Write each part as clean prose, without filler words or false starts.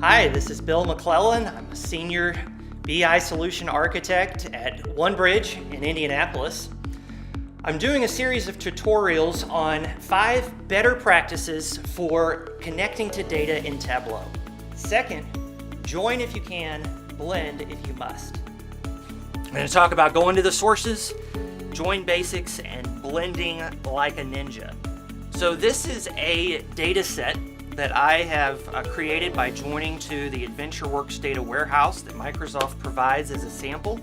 Hi, this is Bill McClellan. I'm a Senior BI Solution Architect at Onebridge in Indianapolis. I'm doing a series of tutorials on 5 better practices for connecting to data in Tableau. Second, join if you can, blend if you must. I'm going to talk about going to the sources, join basics, and blending like a ninja. So this is a data set that I have created by joining to the AdventureWorks data warehouse that Microsoft provides as a sample.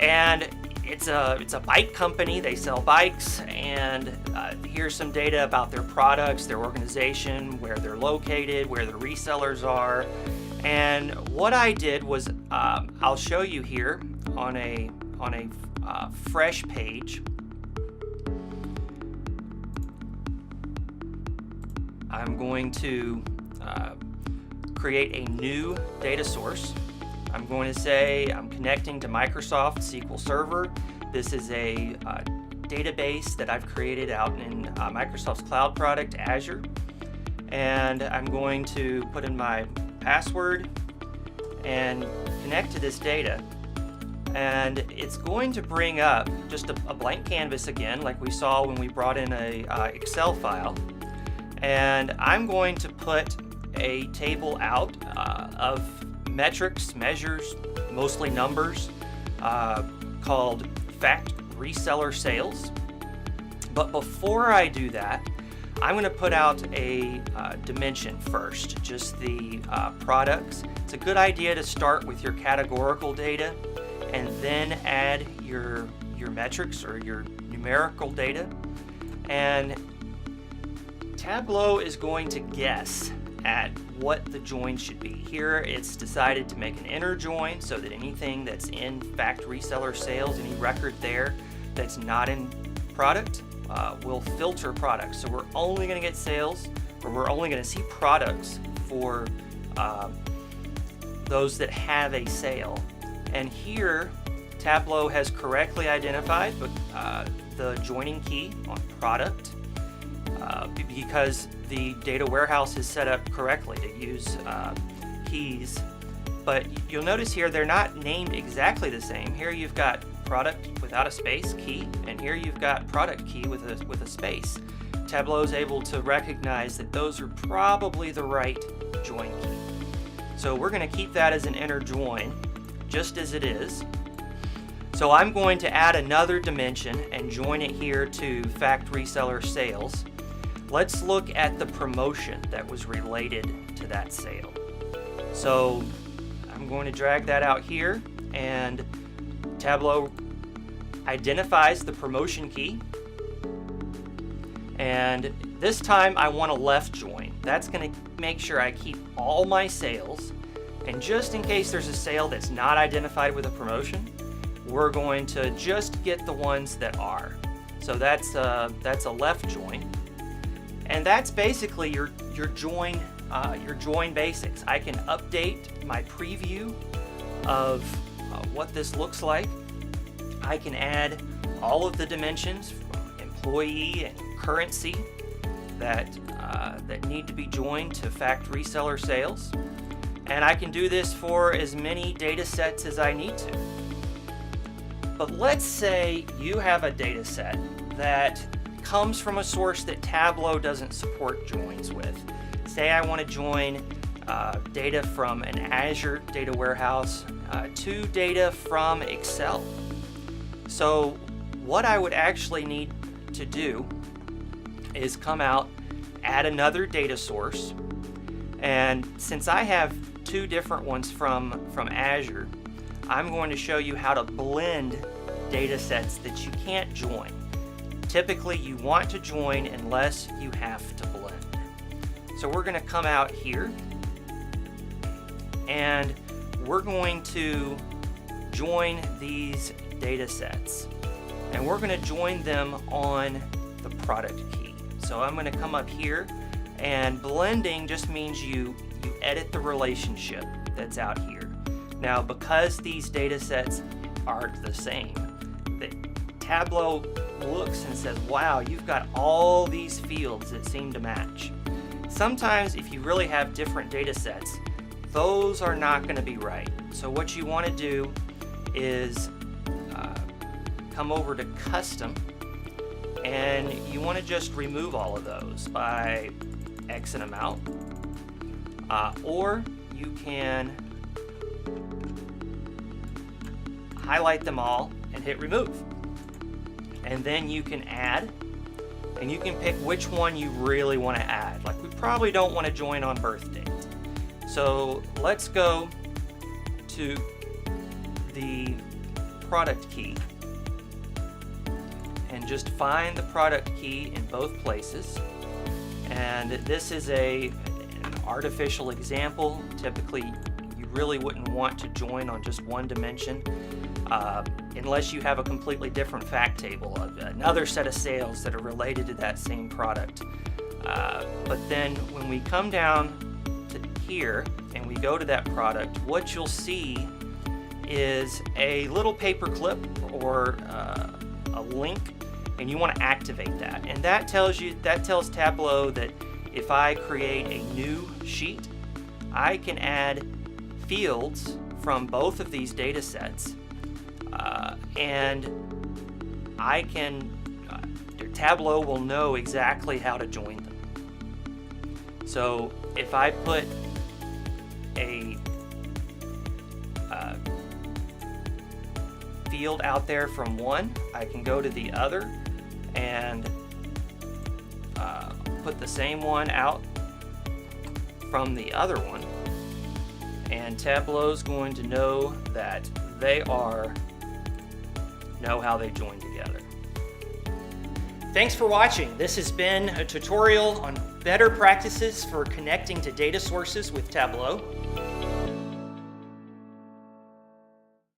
And it's a bike company. They sell bikes, and here's some data about their products, their organization, where they're located, where the resellers are. And what I did was, I'll show you here on a fresh page. I'm going to create a new data source. I'm going to say I'm connecting to Microsoft SQL Server. This is a database that I've created out in Microsoft's cloud product, Azure. And I'm going to put in my password and connect to this data. And it's going to bring up just a blank canvas again, like we saw when we brought in a Excel file. And I'm going to put a table out of metrics, measures, mostly numbers, called fact reseller sales. But before I do that, I'm going to put out a dimension first, just the products. It's a good idea to start with your categorical data and then add your metrics or your numerical data. And Tableau is going to guess at what the join should be. Here it's decided to make an inner join so that anything that's in fact reseller sales, any record there that's not in product, will filter products. So we're only going to get sales, or we're only going to see products for those that have a sale. And here Tableau has correctly identified the joining key on product, because the data warehouse is set up correctly to use keys. But you'll notice here they're not named exactly the same. Here you've got product without a space, key, and here you've got product key with a space. Tableau is able to recognize that those are probably the right join key. So we're going to keep that as an inner join, just as it is. So I'm going to add another dimension and join it here to fact reseller sales. Let's look at the promotion that was related to that sale. So I'm going to drag that out here, and Tableau identifies the promotion key. And this time I want a left join. That's going to make sure I keep all my sales. And just in case there's a sale that's not identified with a promotion, we're going to just get the ones that are. So that's a left join. And that's basically your join basics. I can update my preview of what this looks like. I can add all of the dimensions from employee and currency that need to be joined to fact reseller sales. And I can do this for as many data sets as I need to. But let's say you have a data set that comes from a source that Tableau doesn't support joins with. Say I want to join data from an Azure data warehouse to data from Excel. So what I would actually need to do is come out, add another data source, and since I have 2 different ones from Azure, I'm going to show you how to blend data sets that you can't join. Typically, you want to join unless you have to blend. So we're going to come out here, and we're going to join these data sets. And we're going to join them on the product key. So I'm going to come up here, and blending just means you edit the relationship that's out here. Now, because these data sets are the same, Tableau looks and says, wow, you've got all these fields that seem to match. Sometimes if you really have different data sets, those are not going to be right. So what you want to do is come over to Custom, and you want to just remove all of those by Xing them out. Or you can highlight them all and hit remove. And then you can add, and you can pick which one you really want to add. Like, we probably don't want to join on birth date. So let's go to the product key and just find the product key in both places. And this is an artificial example. Typically, you really wouldn't want to join on just one dimension unless you have a completely different fact table, another set of sales that are related to that same product. But then when we come down to here and we go to that product, what you'll see is a little paper clip or a link, and you want to activate that. And that tells Tableau that if I create a new sheet, I can add fields from both of these data sets, and Tableau will know exactly how to join them. So if I put a field out there from one, I can go to the other and put the same one out from the other one, and Tableau's going to know that they know how they join together. Thanks for watching. This has been a tutorial on better practices for connecting to data sources with Tableau.